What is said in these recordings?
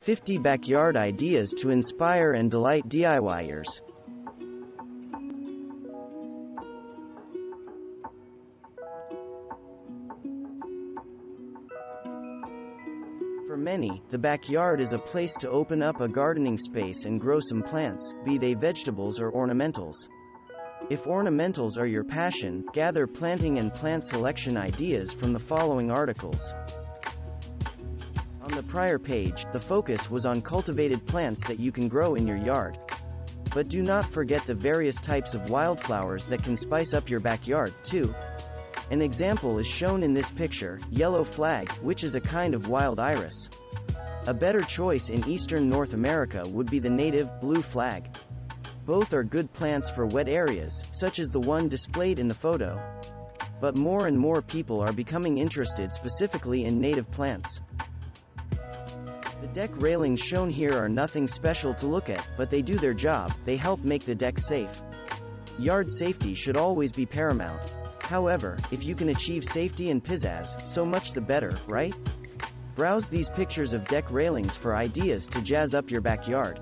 50 backyard ideas to inspire and delight DIYers. For many, the backyard is a place to open up a gardening space and grow some plants, be they vegetables or ornamentals. If ornamentals are your passion, gather planting and plant selection ideas from the following articles. On the prior page, the focus was on cultivated plants that you can grow in your yard. But do not forget the various types of wildflowers that can spice up your backyard, too. An example is shown in this picture, yellow flag, which is a kind of wild iris. A better choice in eastern North America would be the native, blue flag. Both are good plants for wet areas, such as the one displayed in the photo. But more and more people are becoming interested specifically in native plants. The deck railings shown here are nothing special to look at, but they do their job. They help make the deck safe. Yard safety should always be paramount. However, if you can achieve safety and pizzazz, so much the better, right? Browse these pictures of deck railings for ideas to jazz up your backyard.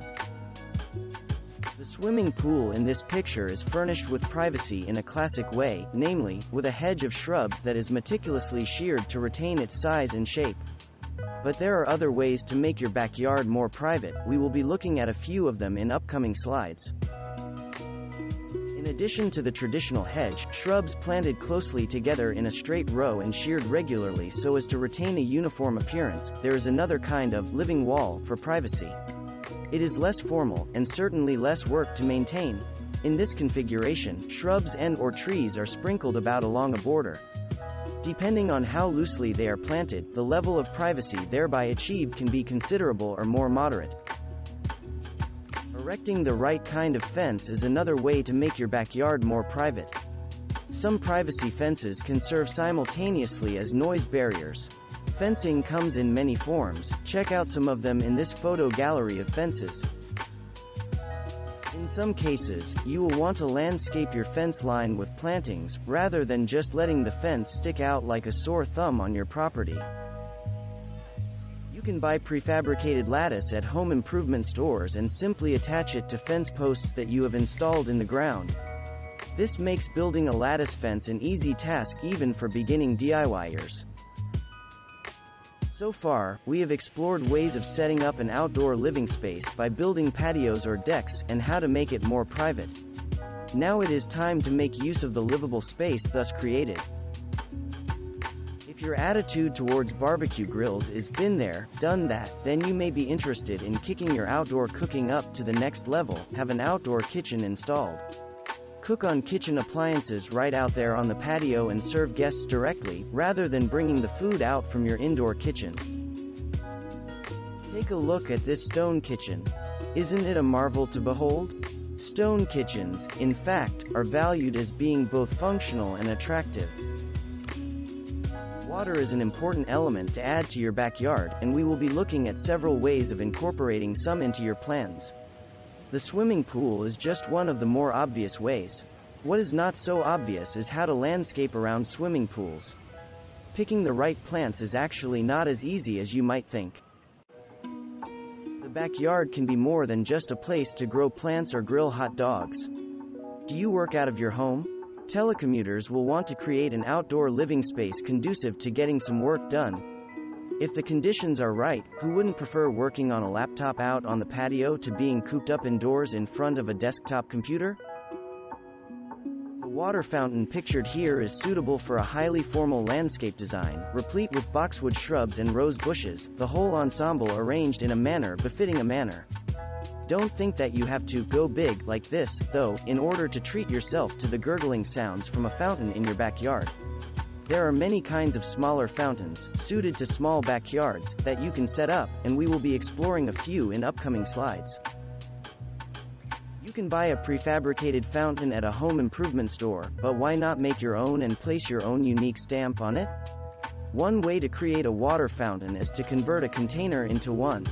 The swimming pool in this picture is furnished with privacy in a classic way, namely, with a hedge of shrubs that is meticulously sheared to retain its size and shape. But there are other ways to make your backyard more private. We will be looking at a few of them in upcoming slides. In addition to the traditional hedge, shrubs planted closely together in a straight row and sheared regularly so as to retain a uniform appearance, there is another kind of living wall for privacy. It is less formal, and certainly less work to maintain. In this configuration, shrubs and/or trees are sprinkled about along a border. Depending on how loosely they are planted, the level of privacy thereby achieved can be considerable or more moderate. Erecting the right kind of fence is another way to make your backyard more private. Some privacy fences can serve simultaneously as noise barriers. Fencing comes in many forms. Check out some of them in this photo gallery of fences. In some cases, you will want to landscape your fence line with plantings, rather than just letting the fence stick out like a sore thumb on your property. You can buy prefabricated lattice at home improvement stores and simply attach it to fence posts that you have installed in the ground. This makes building a lattice fence an easy task even for beginning DIYers. So far, we have explored ways of setting up an outdoor living space by building patios or decks, and how to make it more private. Now it is time to make use of the livable space thus created. If your attitude towards barbecue grills is been there, done that, then you may be interested in kicking your outdoor cooking up to the next level. Have an outdoor kitchen installed. Cook on kitchen appliances right out there on the patio and serve guests directly, rather than bringing the food out from your indoor kitchen. Take a look at this stone kitchen. Isn't it a marvel to behold? Stone kitchens, in fact, are valued as being both functional and attractive. Water is an important element to add to your backyard, and we will be looking at several ways of incorporating some into your plans. The swimming pool is just one of the more obvious ways. What is not so obvious is how to landscape around swimming pools. Picking the right plants is actually not as easy as you might think. The backyard can be more than just a place to grow plants or grill hot dogs. Do you work out of your home? Telecommuters will want to create an outdoor living space conducive to getting some work done. If the conditions are right, who wouldn't prefer working on a laptop out on the patio to being cooped up indoors in front of a desktop computer? The water fountain pictured here is suitable for a highly formal landscape design, replete with boxwood shrubs and rose bushes, the whole ensemble arranged in a manner befitting a manor. Don't think that you have to go big like this, though, in order to treat yourself to the gurgling sounds from a fountain in your backyard. There are many kinds of smaller fountains, suited to small backyards, that you can set up, and we will be exploring a few in upcoming slides. You can buy a prefabricated fountain at a home improvement store, but why not make your own and place your own unique stamp on it? One way to create a water fountain is to convert a container into one.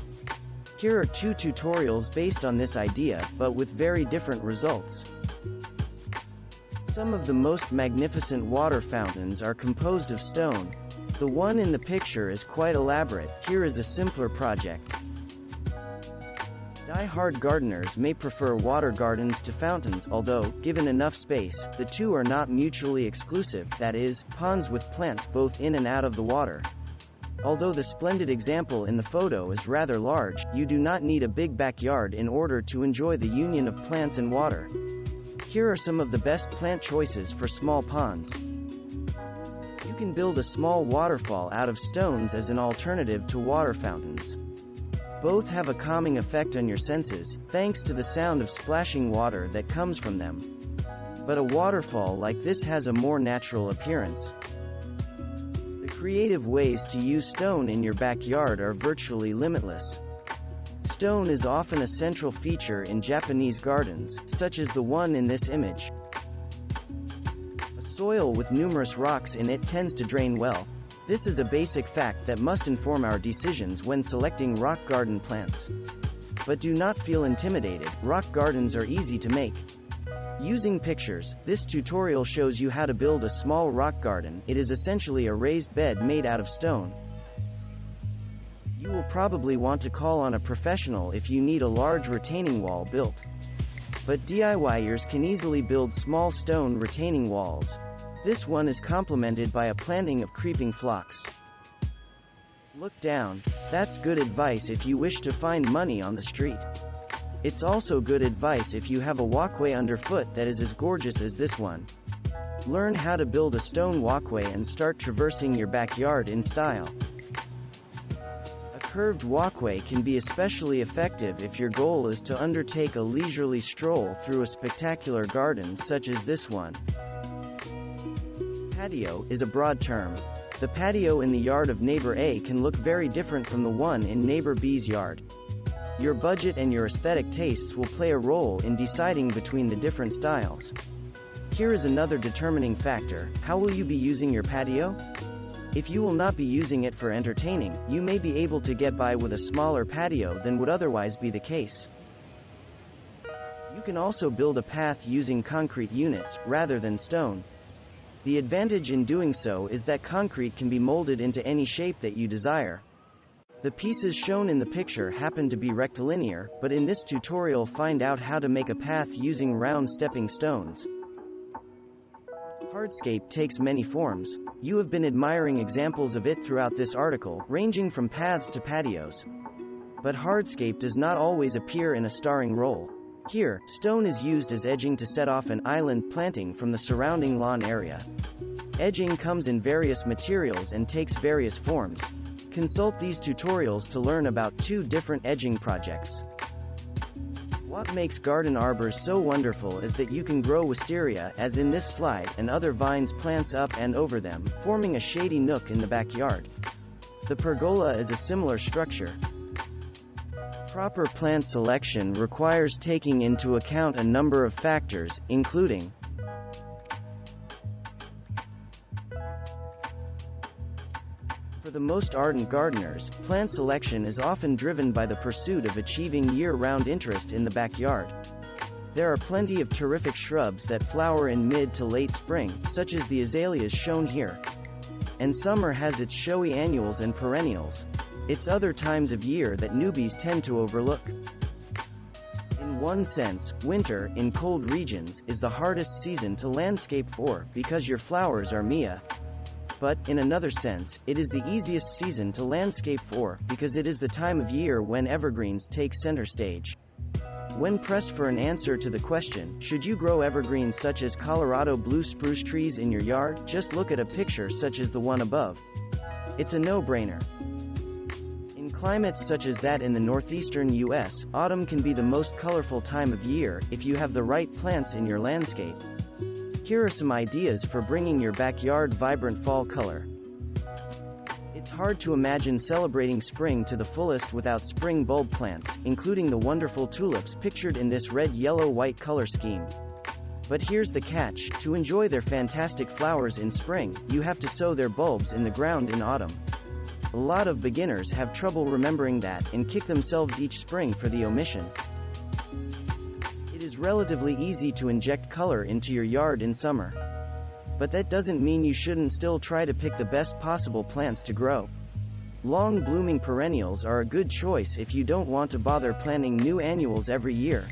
Here are 2 tutorials based on this idea, but with very different results. Some of the most magnificent water fountains are composed of stone. The one in the picture is quite elaborate. Here is a simpler project. Die-hard gardeners may prefer water gardens to fountains, although, given enough space, the two are not mutually exclusive, that is, ponds with plants both in and out of the water. Although the splendid example in the photo is rather large, you do not need a big backyard in order to enjoy the union of plants and water. Here are some of the best plant choices for small ponds. You can build a small waterfall out of stones as an alternative to water fountains. Both have a calming effect on your senses, thanks to the sound of splashing water that comes from them. But a waterfall like this has a more natural appearance. The creative ways to use stone in your backyard are virtually limitless. Stone is often a central feature in Japanese gardens, such as the one in this image. A soil with numerous rocks in it tends to drain well. This is a basic fact that must inform our decisions when selecting rock garden plants. But do not feel intimidated, rock gardens are easy to make. Using pictures, this tutorial shows you how to build a small rock garden. It is essentially a raised bed made out of stone. You will probably want to call on a professional if you need a large retaining wall built. But DIYers can easily build small stone retaining walls. This one is complemented by a planting of creeping phlox. Look down. That's good advice if you wish to find money on the street. It's also good advice if you have a walkway underfoot that is as gorgeous as this one. Learn how to build a stone walkway and start traversing your backyard in style. A curved walkway can be especially effective if your goal is to undertake a leisurely stroll through a spectacular garden such as this one. Patio is a broad term. The patio in the yard of neighbor A can look very different from the one in neighbor B's yard. Your budget and your aesthetic tastes will play a role in deciding between the different styles. Here is another determining factor: how will you be using your patio? If you will not be using it for entertaining, you may be able to get by with a smaller patio than would otherwise be the case. You can also build a path using concrete units, rather than stone. The advantage in doing so is that concrete can be molded into any shape that you desire. The pieces shown in the picture happen to be rectilinear, but in this tutorial find out how to make a path using round stepping stones. Hardscape takes many forms. You have been admiring examples of it throughout this article, ranging from paths to patios. But hardscape does not always appear in a starring role. Here, stone is used as edging to set off an island planting from the surrounding lawn area. Edging comes in various materials and takes various forms. Consult these tutorials to learn about 2 different edging projects. What makes garden arbors so wonderful is that you can grow wisteria, as in this slide, and other vines plants up and over them, forming a shady nook in the backyard. The pergola is a similar structure. Proper plant selection requires taking into account a number of factors, including For the most ardent gardeners, plant selection is often driven by the pursuit of achieving year-round interest in the backyard. There are plenty of terrific shrubs that flower in mid to late spring, such as the azaleas shown here. And summer has its showy annuals and perennials. It's other times of year that newbies tend to overlook. In one sense, winter, in cold regions, is the hardest season to landscape for, because your flowers are Mia. But, in another sense, it is the easiest season to landscape for, because it is the time of year when evergreens take center stage. When pressed for an answer to the question, should you grow evergreens such as Colorado blue spruce trees in your yard, just look at a picture such as the one above. It's a no-brainer. In climates such as that in the northeastern U.S., autumn can be the most colorful time of year, if you have the right plants in your landscape. Here are some ideas for bringing your backyard vibrant fall color. It's hard to imagine celebrating spring to the fullest without spring bulb plants, including the wonderful tulips pictured in this red-yellow-white color scheme. But here's the catch: to enjoy their fantastic flowers in spring, you have to sow their bulbs in the ground in autumn. A lot of beginners have trouble remembering that, and kick themselves each spring for the omission. It is relatively easy to inject color into your yard in summer. But that doesn't mean you shouldn't still try to pick the best possible plants to grow. long blooming perennials are a good choice if you don't want to bother planting new annuals every year.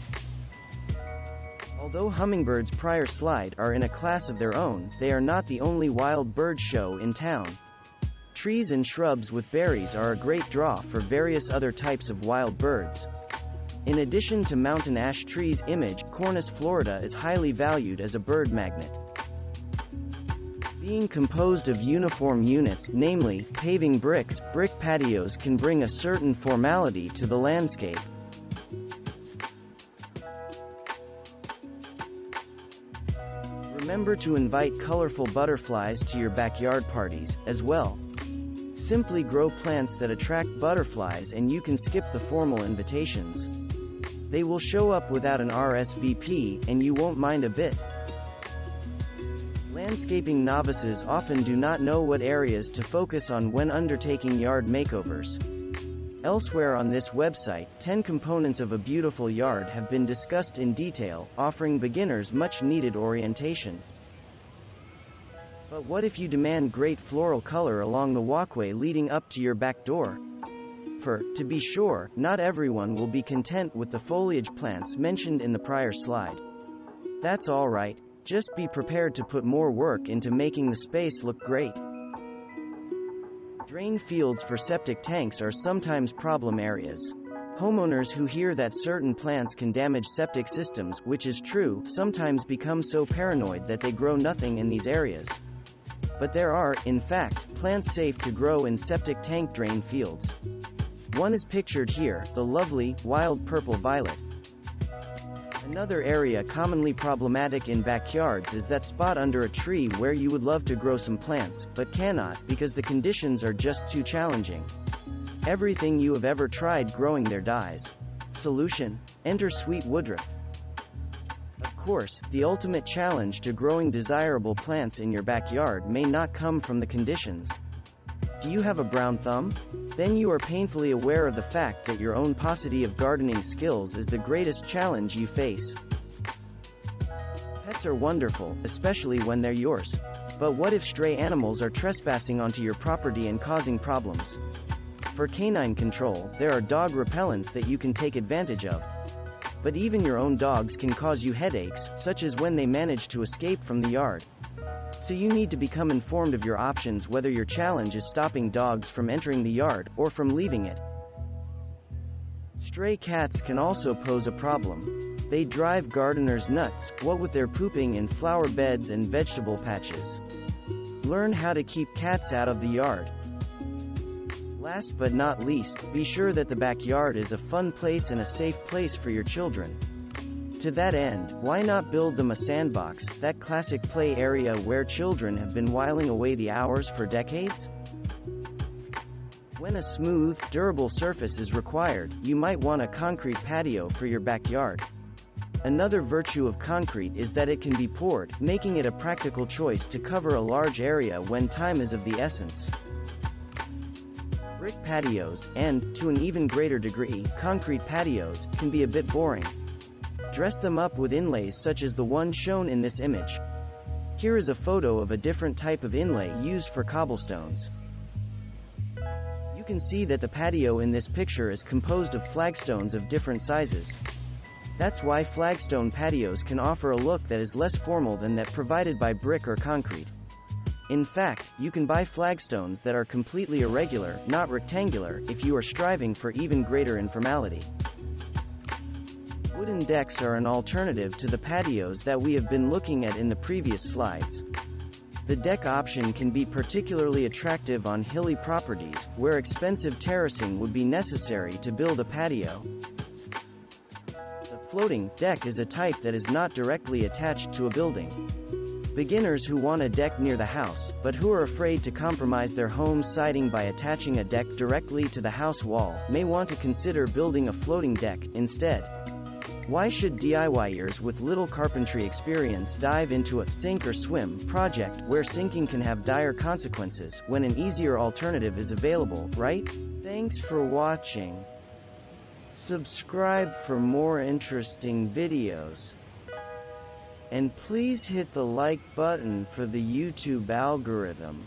Although hummingbirds Pryor Slide are in a class of their own, they are not the only wild bird show in town. Trees and shrubs with berries are a great draw for various other types of wild birds. In addition to mountain ash trees, Cornus Florida is highly valued as a bird magnet. Being composed of uniform units, namely, paving bricks, brick patios can bring a certain formality to the landscape. Remember to invite colorful butterflies to your backyard parties, as well. Simply grow plants that attract butterflies and you can skip the formal invitations. They will show up without an RSVP, and you won't mind a bit. Landscaping novices often do not know what areas to focus on when undertaking yard makeovers. Elsewhere on this website, 10 components of a beautiful yard have been discussed in detail, offering beginners much-needed orientation. But what if you demand great floral color along the walkway leading up to your back door? To be sure, not everyone will be content with the foliage plants mentioned in the prior slide. That's alright, just be prepared to put more work into making the space look great. Drain fields for septic tanks are sometimes problem areas. Homeowners who hear that certain plants can damage septic systems, which is true, sometimes become so paranoid that they grow nothing in these areas. But there are, in fact, plants safe to grow in septic tank drain fields. One is pictured here, the lovely, wild purple violet. Another area commonly problematic in backyards is that spot under a tree where you would love to grow some plants, but cannot because the conditions are just too challenging. Everything you have ever tried growing there dies. Solution? Enter sweet woodruff. Of course, the ultimate challenge to growing desirable plants in your backyard may not come from the conditions. Do you have a brown thumb? Then you are painfully aware of the fact that your own paucity of gardening skills is the greatest challenge you face. Pets are wonderful, especially when they're yours. But what if stray animals are trespassing onto your property and causing problems? For canine control, there are dog repellents that you can take advantage of. But even your own dogs can cause you headaches, such as when they manage to escape from the yard. So you need to become informed of your options, whether your challenge is stopping dogs from entering the yard, or from leaving it. Stray cats can also pose a problem. They drive gardeners nuts, what with their pooping in flower beds and vegetable patches. Learn how to keep cats out of the yard. Last but not least, be sure that the backyard is a fun place and a safe place for your children. To that end, why not build them a sandbox, that classic play area where children have been whiling away the hours for decades? When a smooth, durable surface is required, you might want a concrete patio for your backyard. Another virtue of concrete is that it can be poured, making it a practical choice to cover a large area when time is of the essence. Brick patios, and, to an even greater degree, concrete patios, can be a bit boring. Dress them up with inlays such as the one shown in this image. Here is a photo of a different type of inlay used for cobblestones. You can see that the patio in this picture is composed of flagstones of different sizes. That's why flagstone patios can offer a look that is less formal than that provided by brick or concrete. In fact, you can buy flagstones that are completely irregular, not rectangular, if you are striving for even greater informality. Wooden decks are an alternative to the patios that we have been looking at in the previous slides. The deck option can be particularly attractive on hilly properties, where expensive terracing would be necessary to build a patio. The floating deck is a type that is not directly attached to a building. Beginners who want a deck near the house, but who are afraid to compromise their home siding by attaching a deck directly to the house wall, may want to consider building a floating deck instead. Why should DIYers with little carpentry experience dive into a sink or swim project where sinking can have dire consequences, when an easier alternative is available, right? Thanks for watching. Subscribe for more interesting videos. And please hit the like button for the YouTube algorithm.